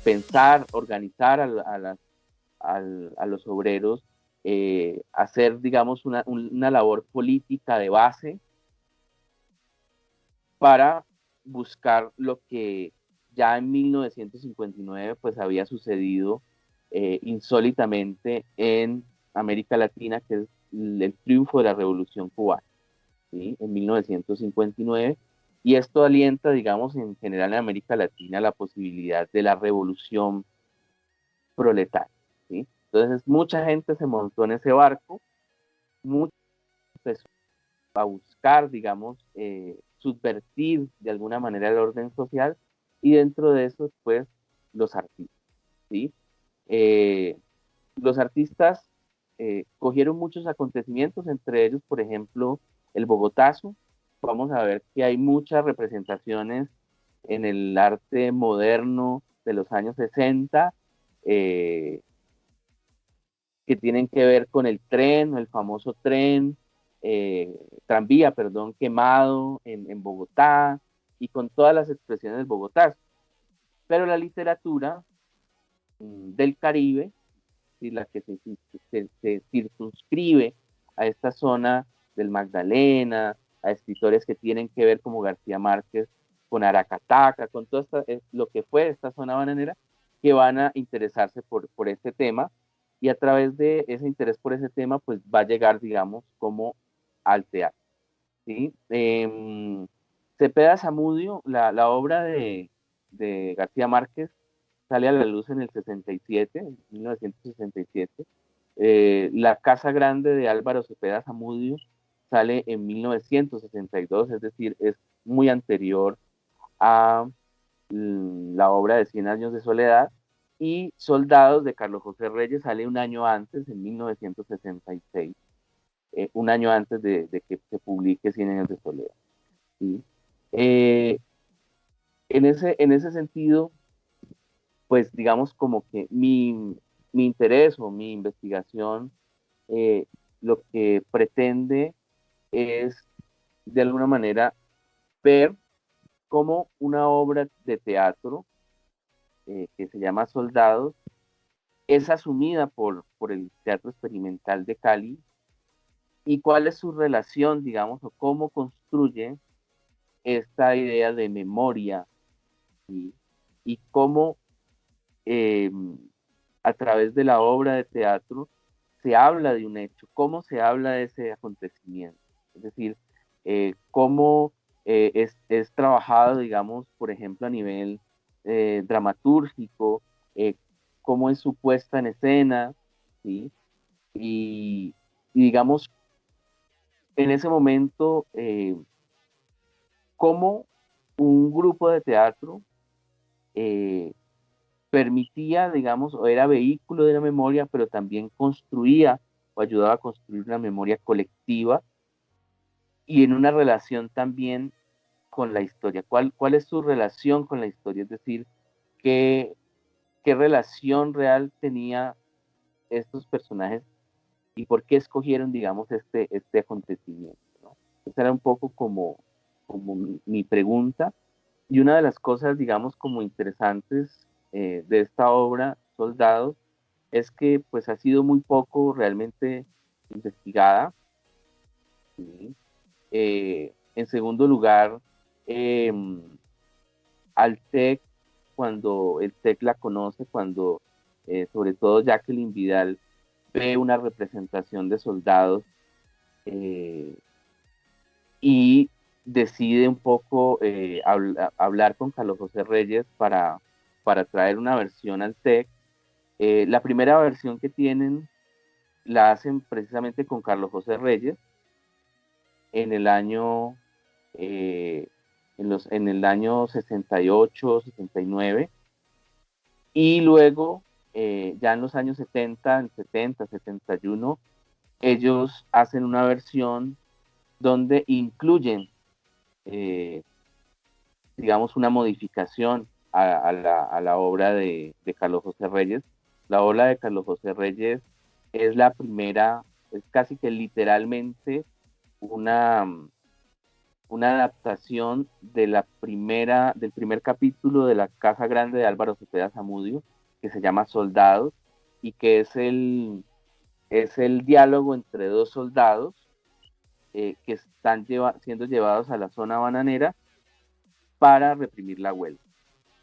pensar, organizar a los obreros, hacer, digamos, una labor política de base para buscar lo que ya en 1959 pues había sucedido insólitamente en América Latina, que es el triunfo de la Revolución Cubana, ¿sí? En 1959, y esto alienta, digamos, en general en América Latina la posibilidad de la revolución proletaria, ¿sí? Entonces mucha gente se montó en ese barco, mucha empezó a buscar, digamos, subvertir de alguna manera el orden social, y dentro de eso, pues, los artistas, ¿sí? Eh, los artistas cogieron muchos acontecimientos, entre ellos, por ejemplo, el Bogotazo. Vamos a ver que hay muchas representaciones en el arte moderno de los años 60, eh, que tienen que ver con el tren, el famoso tren, tranvía, perdón, quemado en Bogotá, y con todas las expresiones del Bogotá. Pero la literatura del Caribe, y la que se circunscribe a esta zona del Magdalena, a escritores que tienen que ver como García Márquez, con Aracataca, con todo lo que fue esta zona bananera, que van a interesarse por este tema, y a través de ese interés por ese tema, pues va a llegar, digamos, como al teatro, ¿sí? Cepeda Zamudio, la obra de García Márquez, sale a la luz en el 67, 1967. La Casa Grande de Álvaro Cepeda Zamudio sale en 1962, es decir, es muy anterior a la obra de Cien Años de Soledad, y Soldados de Carlos José Reyes sale un año antes, en 1966, un año antes de que se publique Cien Años de Soledad, ¿sí? Eh, en ese sentido, pues digamos como que mi interés o mi investigación, eh, lo que pretende es de alguna manera ver cómo una obra de teatro, que se llama Soldados, es asumida por el Teatro Experimental de Cali, y cuál es su relación, digamos, o cómo construye esta idea de memoria, ¿sí? Y cómo eh, a través de la obra de teatro se habla de un hecho, cómo se habla de ese acontecimiento. Es decir, cómo es trabajado, digamos, por ejemplo, a nivel dramatúrgico, eh, cómo es su puesta en escena, ¿sí? Y, y digamos, en ese momento, cómo un grupo de teatro eh, permitía, digamos, o era vehículo de la memoria, pero también construía o ayudaba a construir una memoria colectiva, y en una relación también con la historia. ¿Cuál es su relación con la historia? Es decir, ¿qué, qué relación real tenía estos personajes, y por qué escogieron, digamos, este acontecimiento, ¿no? Esa era un poco como mi pregunta. Y una de las cosas, digamos, como interesantes de esta obra, Soldados, es que pues ha sido muy poco realmente investigada, ¿sí? En segundo lugar, eh, al TEC, cuando el TEC la conoce, cuando sobre todo Jacqueline Vidal ve una representación de Soldados, eh, y decide un poco hablar con Carlos José Reyes para traer una versión al TEC. La primera versión que tienen la hacen precisamente con Carlos José Reyes en el año, eh, en el año 68, 69, y luego ya en los años 70, en 70, 71, ellos hacen una versión donde incluyen, eh, digamos, una modificación a la obra de Carlos José Reyes. La obra de Carlos José Reyes es la primera, es casi que literalmente una, una adaptación de del primer capítulo de La Casa Grande de Álvaro Cepeda Zamudio, que se llama Soldados, y que es el diálogo entre dos soldados que están siendo llevados a la zona bananera para reprimir la huelga.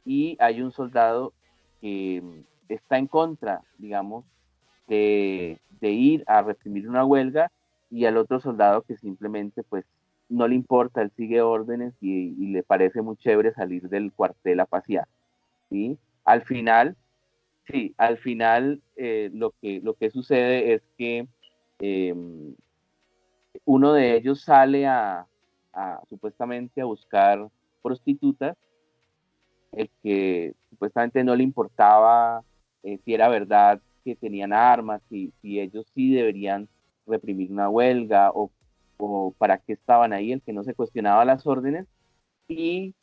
Y hay un soldado que está en contra, digamos, de ir a reprimir una huelga, y al otro soldado que simplemente pues no le importa, él sigue órdenes y le parece muy chévere salir del cuartel a pasear, ¿sí? Al final, sí, al final lo que sucede es que eh, uno de ellos sale supuestamente a buscar prostitutas, el que supuestamente no le importaba si era verdad que tenían armas, si ellos sí deberían reprimir una huelga o para qué estaban ahí, el que no se cuestionaba las órdenes, y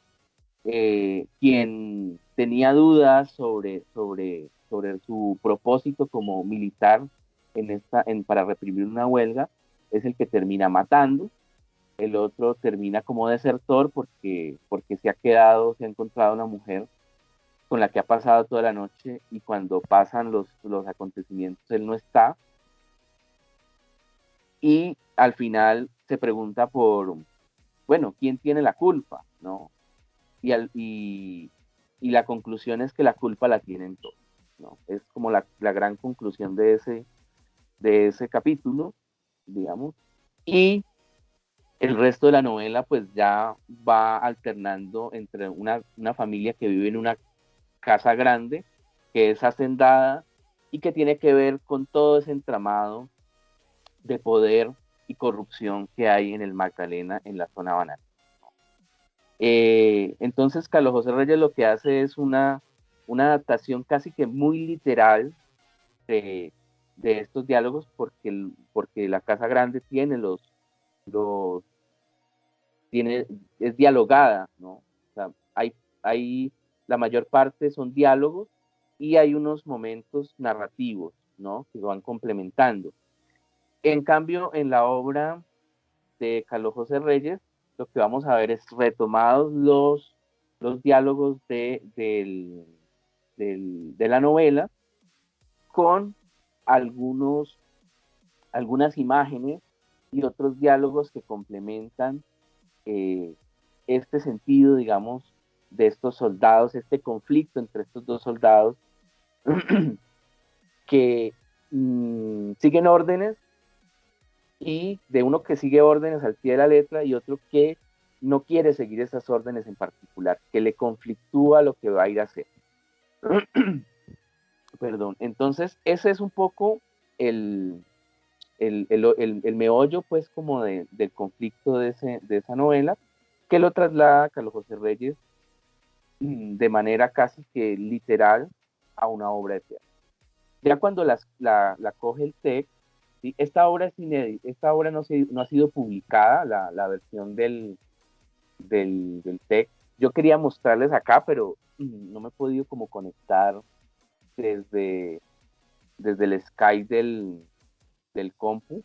quien tenía dudas sobre su propósito como militar para reprimir una huelga, es el que termina matando. El otro termina como desertor porque se ha encontrado una mujer con la que ha pasado toda la noche, y cuando pasan los acontecimientos él no está, y al final se pregunta bueno, ¿quién tiene la culpa? ¿No? Y la conclusión es que la culpa la tienen todos, ¿no? Es como la gran conclusión de ese capítulo, digamos, y el resto de la novela pues ya va alternando entre una familia que vive en una casa grande, que es hacendada y que tiene que ver con todo ese entramado de poder y corrupción que hay en el Magdalena, en la zona banana. Entonces, Carlos José Reyes lo que hace es una adaptación casi que muy literal de, de estos diálogos, porque la Casa Grande tiene los es dialogada, ¿no? O sea, hay, la mayor parte son diálogos y hay unos momentos narrativos, ¿no? Que van complementando. En cambio, en la obra de Carlos José Reyes, lo que vamos a ver es retomados los diálogos de la novela con algunos, algunas imágenes y otros diálogos que complementan eh, este sentido, digamos, de estos soldados, este conflicto entre estos dos soldados que siguen órdenes, y de uno que sigue órdenes al pie de la letra y otro que no quiere seguir esas órdenes en particular, que le conflictúa lo que va a ir a hacer. Perdón, entonces ese es un poco el, el meollo, pues, como del conflicto de esa novela, que lo traslada Carlos José Reyes de manera casi que literal a una obra de teatro. Ya cuando la coge el TEC, ¿sí? Esta obra es inédita, esta obra no ha sido publicada, la versión del TEC. Yo quería mostrarles acá, pero no me he podido como conectar desde, desde el Skype del compu.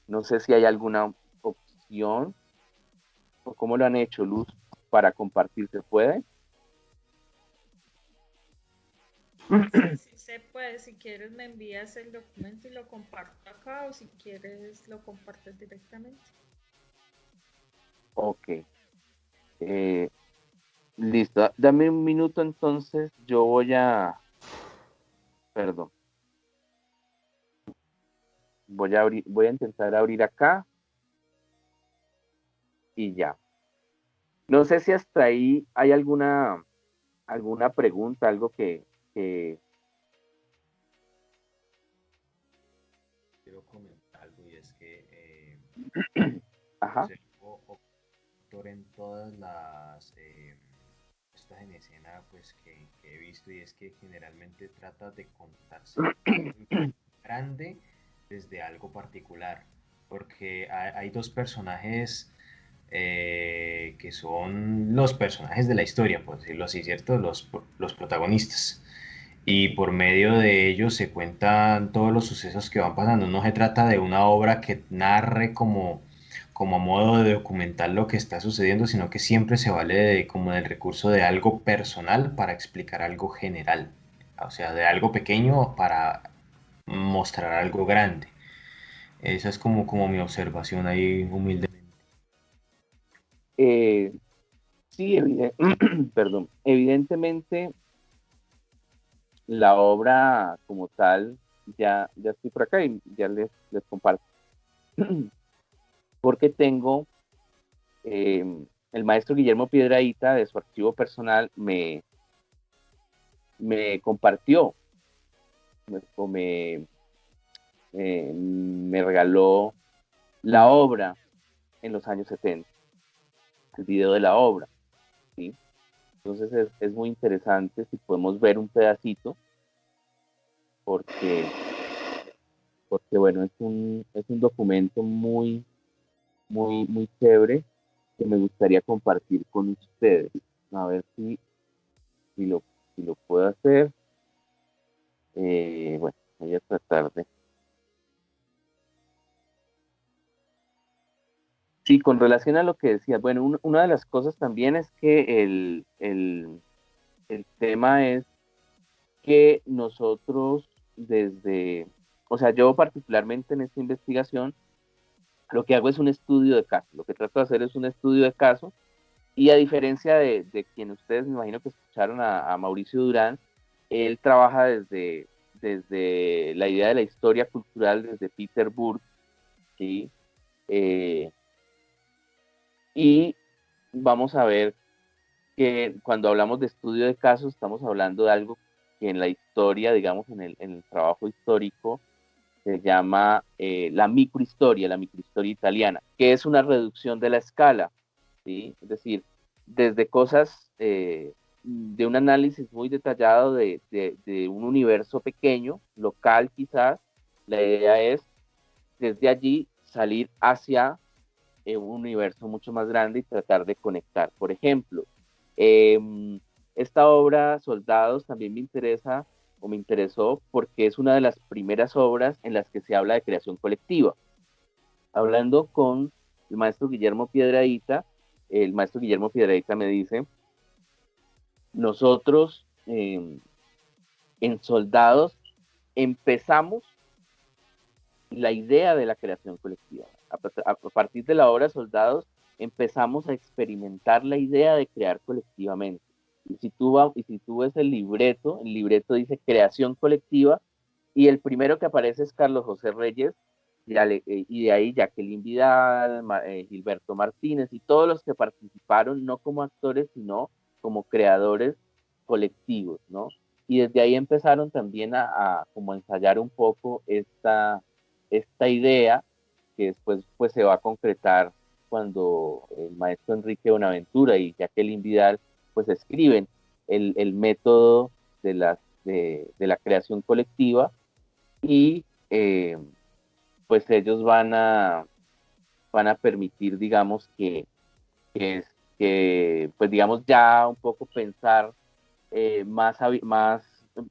No sé si hay alguna opción o cómo lo han hecho, Luz, para compartir. ¿Se puede? Sí, sí se puede. Si quieres me envías el documento y lo comparto acá o si quieres lo compartes directamente. Ok. Eh, listo. Dame un minuto entonces. Perdón, voy a intentar abrir acá y ya. No sé si hasta ahí hay alguna pregunta, algo que... Quiero comentar algo y es que Ajá. observo autor en todas las puestas en escena pues que he visto y es que generalmente trata de contarse grande desde algo particular porque hay dos personajes que son los personajes de la historia, por decirlo así, ¿cierto? Los protagonistas. Y por medio de ellos se cuentan todos los sucesos que van pasando. No se trata de una obra que narre como como a modo de documentar lo que está sucediendo, sino que siempre se vale como del recurso de algo personal para explicar algo general, o sea, de algo pequeño para mostrar algo grande. Esa es como mi observación ahí humildemente. Eh, sí, perdón, evidentemente la obra como tal, ya estoy por acá y ya les comparto, porque tengo eh, el maestro Guillermo Piedrahíta de su archivo personal me compartió o me regaló la obra en los años 70, el video de la obra, ¿sí? Entonces es muy interesante si podemos ver un pedacito, porque, porque bueno, es un documento muy chévere que me gustaría compartir con ustedes. A ver si lo, si lo puedo hacer. Bueno, voy a tratar de... Sí, con relación a lo que decías, bueno, una de las cosas también es que el tema es que nosotros desde, o sea, yo particularmente en esta investigación, lo que hago es un estudio de caso, lo que trato de hacer es un estudio de caso, y a diferencia de quien ustedes me imagino que escucharon a Mauricio Durán, él trabaja desde la idea de la historia cultural, desde Peter Burke, ¿sí? Eh, y vamos a ver que cuando hablamos de estudio de casos, estamos hablando de algo que en la historia, digamos, en el trabajo histórico, se llama la microhistoria italiana, que es una reducción de la escala, ¿sí? Es decir, desde cosas de un análisis muy detallado de un universo pequeño, local quizás, la idea es desde allí salir hacia un universo mucho más grande y tratar de conectar. Por ejemplo, esta obra, Soldados, también me interesa o me interesó porque es una de las primeras obras en las que se habla de creación colectiva. Hablando con el maestro Guillermo Piedrahíta, el maestro Guillermo Piedrahíta me dice, nosotros en Soldados empezamos la idea de la creación colectiva. A partir de la obra Soldados empezamos a experimentar la idea de crear colectivamente. Y si tú ves el libreto dice creación colectiva y el primero que aparece es Carlos José Reyes y de ahí Jacqueline Vidal, Gilberto Martínez y todos los que participaron no como actores sino como creadores colectivos, ¿no? Y desde ahí empezaron también a como ensayar un poco esta idea que después pues se va a concretar cuando el maestro Enrique Bonaventura y Jacqueline Vidal pues escriben el método de la creación colectiva y pues ellos van a permitir digamos que, es, que pues digamos ya un poco pensar más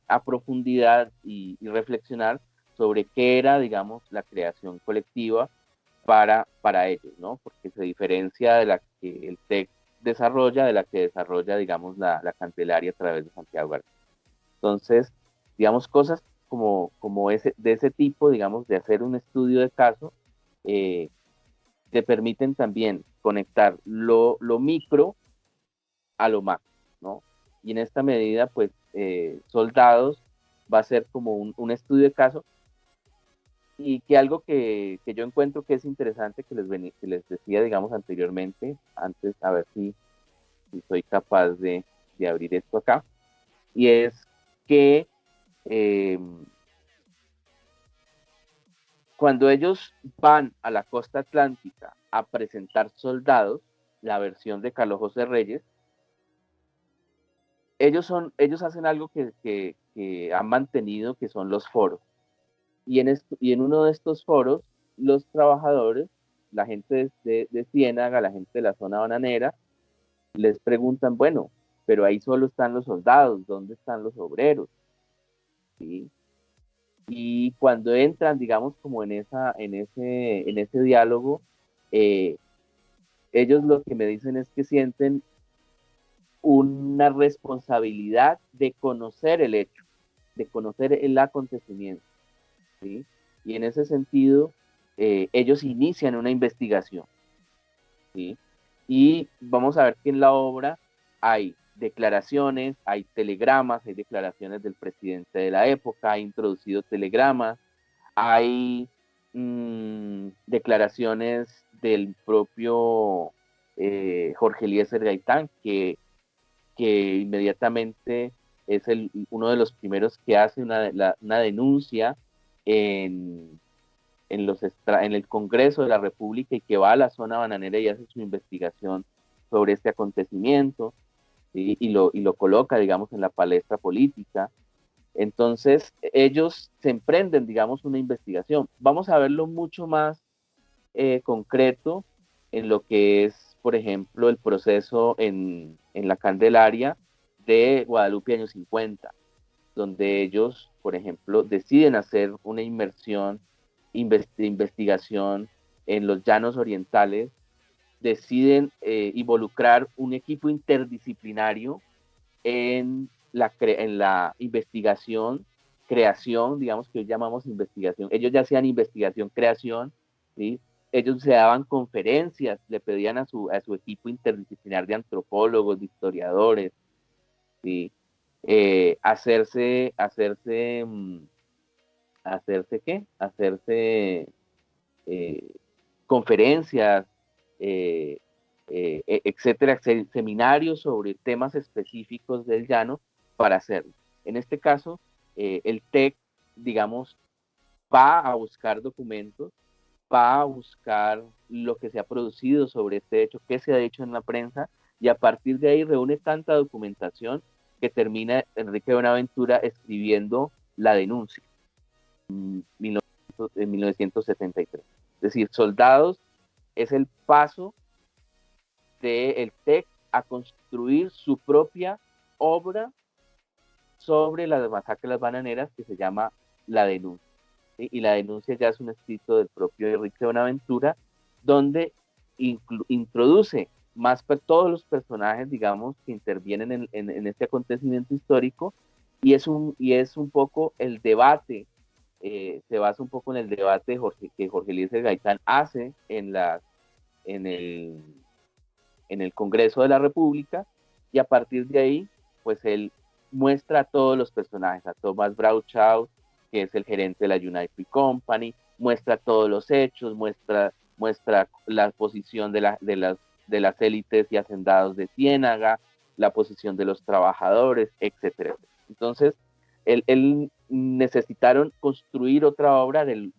a profundidad y reflexionar sobre qué era, digamos, la creación colectiva para ellos, ¿no? Porque se diferencia de la que el TEC desarrolla, de la que desarrolla, digamos, la Candelaria a través de Santiago García. Entonces, digamos, cosas como de ese tipo, digamos, de hacer un estudio de caso, eh, te permiten también conectar lo micro a lo macro, ¿no? Y en esta medida, pues, Soldados va a ser como un estudio de caso y que algo que yo encuentro que es interesante, que les decía, digamos, anteriormente, antes, a ver si soy capaz de abrir esto acá, y es que eh, cuando ellos van a la costa atlántica a presentar Soldados, la versión de Carlos José Reyes, ellos hacen algo que han mantenido, que son los foros. Y en uno de estos foros, los trabajadores, la gente de Ciénaga, la gente de la zona bananera, les preguntan, bueno, pero ahí solo están los soldados, ¿dónde están los obreros? ¿Sí? Y cuando entran, digamos, como en ese diálogo, eh, ellos lo que me dicen es que sienten una responsabilidad de conocer el hecho, de conocer el acontecimiento, ¿sí? Y en ese sentido, ellos inician una investigación, ¿sí? Y vamos a ver que en la obra hay declaraciones, hay telegramas, hay declaraciones del presidente de la época, ha introducido telegramas, hay declaraciones del propio Jorge Eliezer Gaitán, que inmediatamente es uno de los primeros que hace una denuncia en, en el Congreso de la República y que va a la zona bananera y hace su investigación sobre este acontecimiento, ¿sí? Y lo coloca, digamos, en la palestra política. Entonces, ellos se emprenden, digamos, una investigación. Vamos a verlo mucho más concreto en lo que es, por ejemplo, el proceso en la Candelaria de Guadalupe años 50, donde ellos, por ejemplo, deciden hacer una investigación en los llanos orientales, deciden involucrar un equipo interdisciplinario en la investigación, creación, digamos que hoy llamamos investigación. Ellos ya hacían investigación, creación, ¿sí? Ellos se daban conferencias, le pedían a su equipo interdisciplinar de antropólogos, de historiadores, ¿sí? Hacerse ¿qué? Hacerse eh, conferencias, eh, etcétera, seminarios sobre temas específicos del llano para hacerlo. En este caso, el TEC, digamos, va a buscar documentos, va a buscar lo que se ha producido sobre este hecho, qué se ha hecho en la prensa, y a partir de ahí reúne tanta documentación que termina Enrique Buenaventura escribiendo la denuncia en 1973. Es decir, Soldados es el paso del TEC a construir su propia obra sobre las masacres de las bananeras que se llama La Denuncia. ¿Sí? Y La Denuncia ya es un escrito del propio Enrique Buenaventura donde introduce más todos los personajes, digamos, que intervienen en este acontecimiento histórico y es un poco el debate, se basa un poco en el debate que Jorge Eliezer Gaitán hace en el, en el Congreso de la República y a partir de ahí, pues él muestra a todos los personajes, a Thomas Brauchau, que es el gerente de la United Free Company, muestra todos los hechos, muestra la posición de las élites y hacendados de Ciénaga, la posición de los trabajadores, etcétera. Entonces, él necesitaron construir otra obra de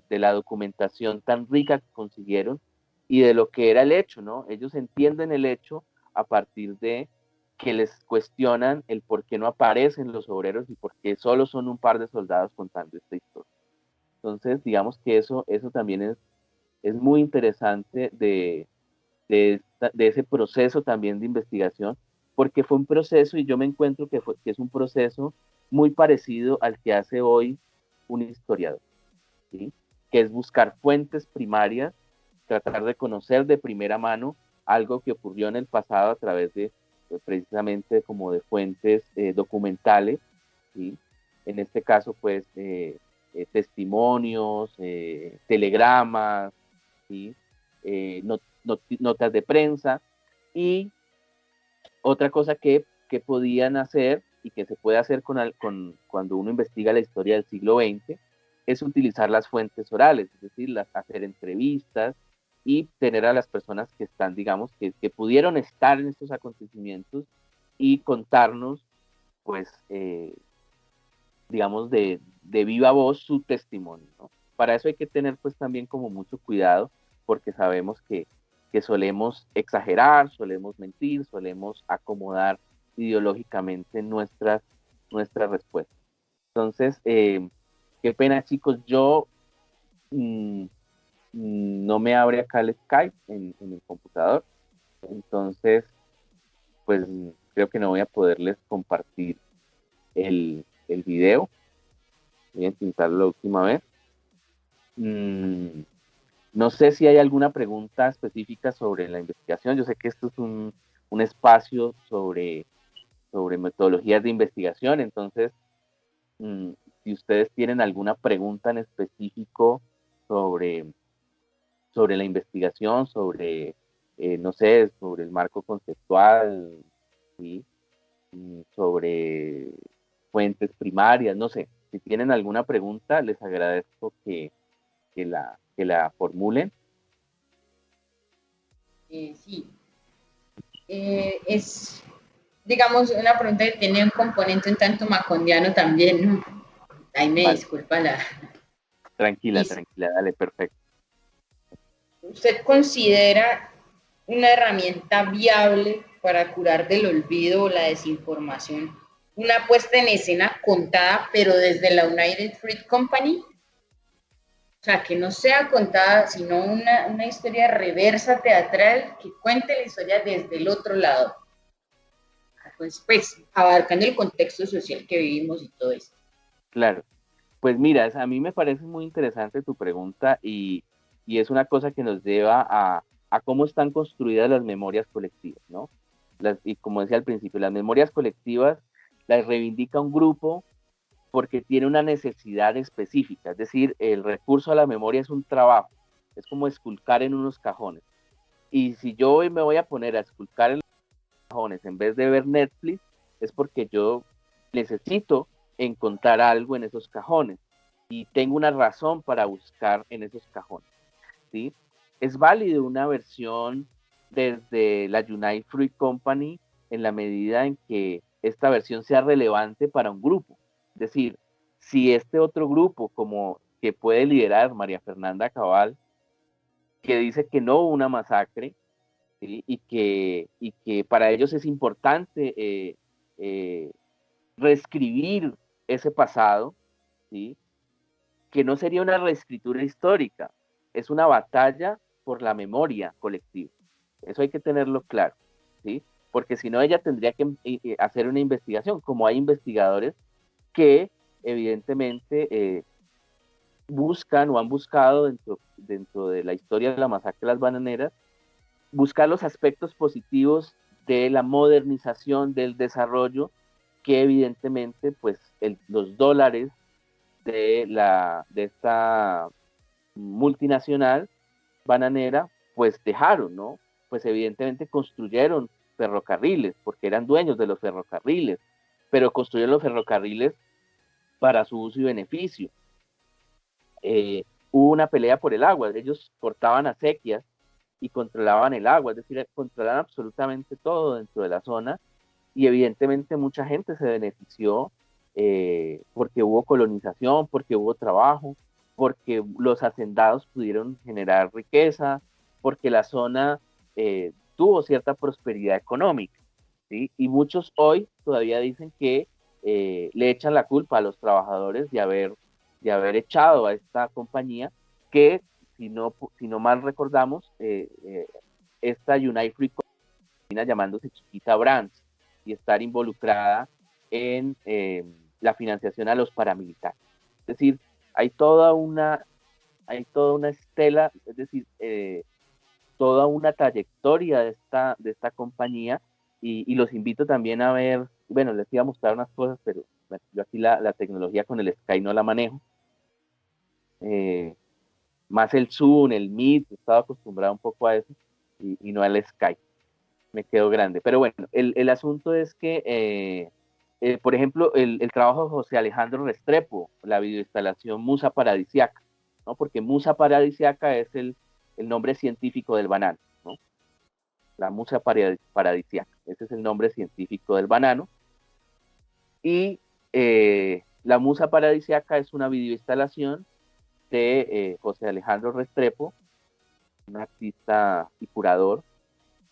la documentación tan rica que consiguieron y de lo que era el hecho, ¿no? Ellos entienden el hecho a partir de que les cuestionan el por qué no aparecen los obreros y por qué solo son un par de soldados contando esta historia. Entonces, digamos que eso también es muy interesante de ese proceso también de investigación, porque fue un proceso y yo me encuentro que es un proceso muy parecido al que hace hoy un historiador, ¿sí? Que es buscar fuentes primarias, tratar de conocer de primera mano algo que ocurrió en el pasado a través de precisamente como de fuentes documentales, ¿sí? En este caso, pues, testimonios, telegramas, ¿sí? Notas de prensa y otra cosa que podían hacer y que se puede hacer cuando uno investiga la historia del siglo XX es utilizar las fuentes orales, es decir, hacer entrevistas y tener a las personas que están, digamos, que pudieron estar en estos acontecimientos y contarnos, pues, digamos, de viva voz su testimonio, ¿no? Para eso hay que tener, pues, también como mucho cuidado, porque sabemos que solemos exagerar, solemos mentir, solemos acomodar ideológicamente nuestras respuestas. Entonces, qué pena, chicos, yo mmm, no me abre acá el Skype en el computador, entonces, pues creo que no voy a poderles compartir el video. Voy a intentarlo la última vez. No sé si hay alguna pregunta específica sobre la investigación. Yo sé que esto es un espacio sobre metodologías de investigación, entonces, mm, si ustedes tienen alguna pregunta en específico sobre, sobre la investigación, sobre, no sé, sobre el marco conceptual, ¿sí? Sobre fuentes primarias, no sé. Si tienen alguna pregunta, les agradezco que la formulen. Sí, es, digamos, una pregunta que tiene un componente un tanto macondiano también, ¿no? Ahí me Vale, disculpa la... tranquila, Dice, tranquila, dale, perfecto. ¿usted considera una herramienta viable para curar del olvido o la desinformación una puesta en escena contada, pero desde la United Fruit Company? O sea, que no sea contada, sino una historia reversa teatral que cuente la historia desde el otro lado. Pues abarcando el contexto social que vivimos y todo eso. Claro. Pues mira, a mí me parece muy interesante tu pregunta y es una cosa que nos lleva a cómo están construidas las memorias colectivas, ¿no? Y como decía al principio, las memorias colectivas las reivindica un grupo porque tiene una necesidad específica, es decir, el recurso a la memoria es un trabajo, es como esculcar en unos cajones. Y si yo hoy me voy a poner a esculcar en los cajones en vez de ver Netflix, es porque yo necesito encontrar algo en esos cajones y tengo una razón para buscar en esos cajones, ¿sí? Es válido una versión desde la United Fruit Company en la medida en que esta versión sea relevante para un grupo. Es decir, si este otro grupo, como que puede liderar María Fernanda Cabal, que dice que no hubo una masacre, ¿sí? Y que para ellos es importante eh, reescribir ese pasado, ¿sí? Que no sería una reescritura histórica, es una batalla por la memoria colectiva. Eso hay que tenerlo claro, ¿sí? Porque si no, ella tendría que hacer una investigación, como hay investigadores que evidentemente buscan o han buscado dentro de la historia de la masacre de las bananeras, buscar los aspectos positivos de la modernización, del desarrollo, que evidentemente pues los dólares de esta multinacional bananera, pues dejaron, ¿no? Pues evidentemente construyeron ferrocarriles, porque eran dueños de los ferrocarriles, pero construyeron los ferrocarriles para su uso y beneficio. Hubo una pelea por el agua, ellos cortaban acequias y controlaban el agua, es decir, controlaban absolutamente todo dentro de la zona y evidentemente mucha gente se benefició porque hubo colonización, porque hubo trabajo, porque los hacendados pudieron generar riqueza, porque la zona tuvo cierta prosperidad económica, ¿sí? Y muchos hoy todavía dicen que le echan la culpa a los trabajadores de haber echado a esta compañía que, si no mal recordamos, esta United Free Company llamándose Chiquita Brands y estar involucrada en la financiación a los paramilitares. Es decir, hay toda una, hay toda una estela, es decir, toda una trayectoria de esta compañía y los invito también a ver, bueno, les iba a mostrar unas cosas, pero bueno, yo aquí la tecnología con el Sky no la manejo. Más el Zoom, el Meet, estaba acostumbrado un poco a eso y no al Sky. Me quedo grande. Pero bueno, el asunto es que, por ejemplo, el trabajo de José Alejandro Restrepo, la videoinstalación Musa Paradisiaca, ¿no? Porque Musa Paradisiaca es el nombre científico del banano, ¿no? La Musa Paradisiaca, ese es el nombre científico del banano. Y la Musa Paradisiaca es una videoinstalación de José Alejandro Restrepo, un artista y curador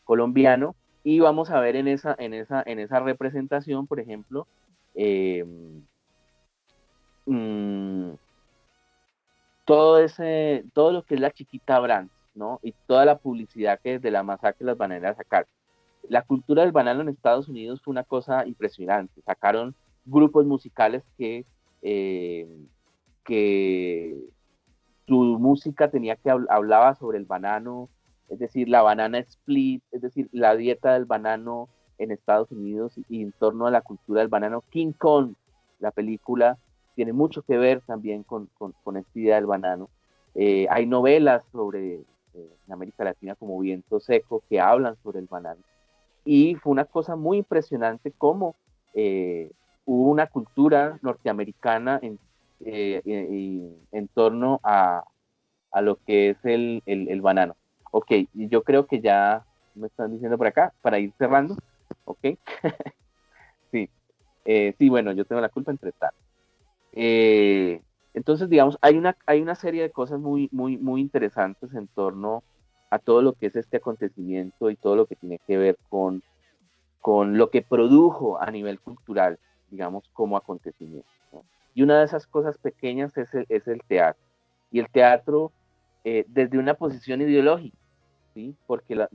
colombiano, y vamos a ver en esa representación, por ejemplo, eh, mmm, todo lo que es la Chiquita Brands, ¿no? Y toda la publicidad que desde la masacre las bananeras sacaron. La cultura del banano en Estados Unidos fue una cosa impresionante. Sacaron grupos musicales eh, que su música tenía que hablaba sobre el banano, es decir, la banana split, es decir, la dieta del banano en Estados Unidos y en torno a la cultura del banano. King Kong, la película, tiene mucho que ver también con esta idea del banano. Hay novelas sobre en América Latina como Viento Seco que hablan sobre el banano. Y fue una cosa muy impresionante cómo hubo una cultura norteamericana en torno a lo que es el banano. Ok, y yo creo que ya me están diciendo por acá, para ir cerrando, ok. Sí, sí, bueno, yo tengo la culpa entre tal. Entonces, digamos, hay una serie de cosas muy interesantes en torno a todo lo que es este acontecimiento y todo lo que tiene que ver con lo que produjo a nivel cultural, digamos, como acontecimiento, ¿no? Y una de esas cosas pequeñas es el teatro. Y el teatro desde una posición ideológica, ¿sí? Porque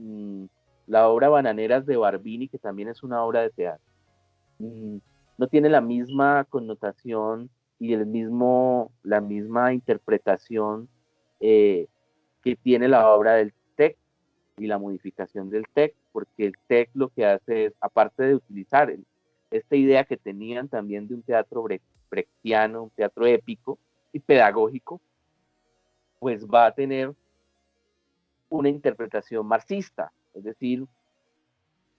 la obra Bananeras de Barbini, que también es una obra de teatro, no tiene la misma connotación y la misma interpretación que tiene la obra del TEC y la modificación del TEC, porque el TEC lo que hace es, aparte de utilizar esta idea que tenían también de un teatro brechtiano, un teatro épico y pedagógico, pues va a tener una interpretación marxista, es decir,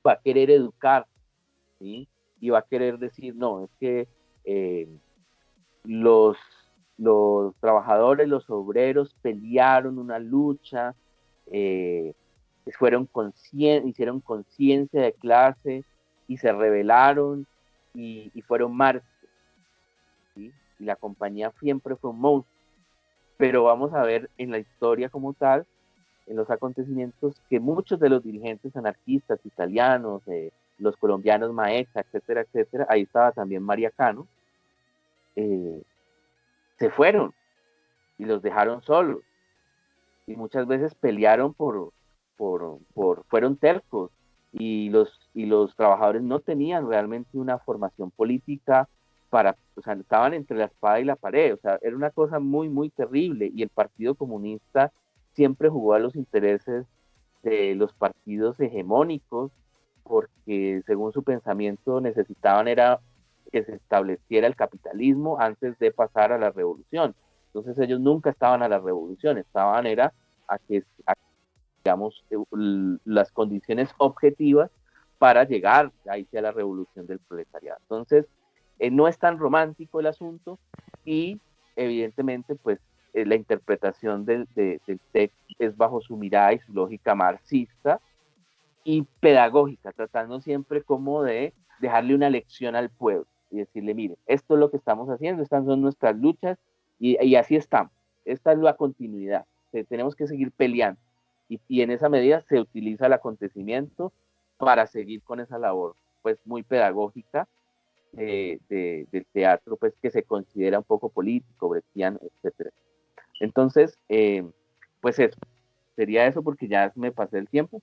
va a querer educar, ¿sí? Y va a querer decir, no, es que eh, los, los trabajadores, los obreros pelearon una lucha, eh, hicieron conciencia de clase y se rebelaron y fueron mártires, ¿sí? Y la compañía siempre fue un monstruo. Pero vamos a ver en la historia como tal, en los acontecimientos, que muchos de los dirigentes anarquistas italianos, los colombianos Maestra, etcétera, etcétera, ahí estaba también María Cano, eh, se fueron y los dejaron solos. Y muchas veces pelearon fueron tercos y los trabajadores no tenían realmente una formación política o sea, estaban entre la espada y la pared, o sea, era una cosa muy terrible y el Partido Comunista siempre jugó a los intereses de los partidos hegemónicos porque según su pensamiento necesitaban era que se estableciera el capitalismo antes de pasar a la revolución. Entonces ellos nunca estaban a la revolución, estaban era digamos, las condiciones objetivas para llegar ahí a la revolución del proletariado. Entonces, no es tan romántico el asunto y evidentemente, pues, la interpretación del texto es bajo su mirada y su lógica marxista y pedagógica, tratando siempre como de dejarle una lección al pueblo y decirle, mire, esto es lo que estamos haciendo, estas son nuestras luchas y así estamos, esta es la continuidad, tenemos que seguir peleando y en esa medida se utiliza el acontecimiento para seguir con esa labor pues muy pedagógica del teatro pues que se considera un poco político, brechtiano, etcétera. Entonces, pues eso, sería eso porque ya me pasé el tiempo.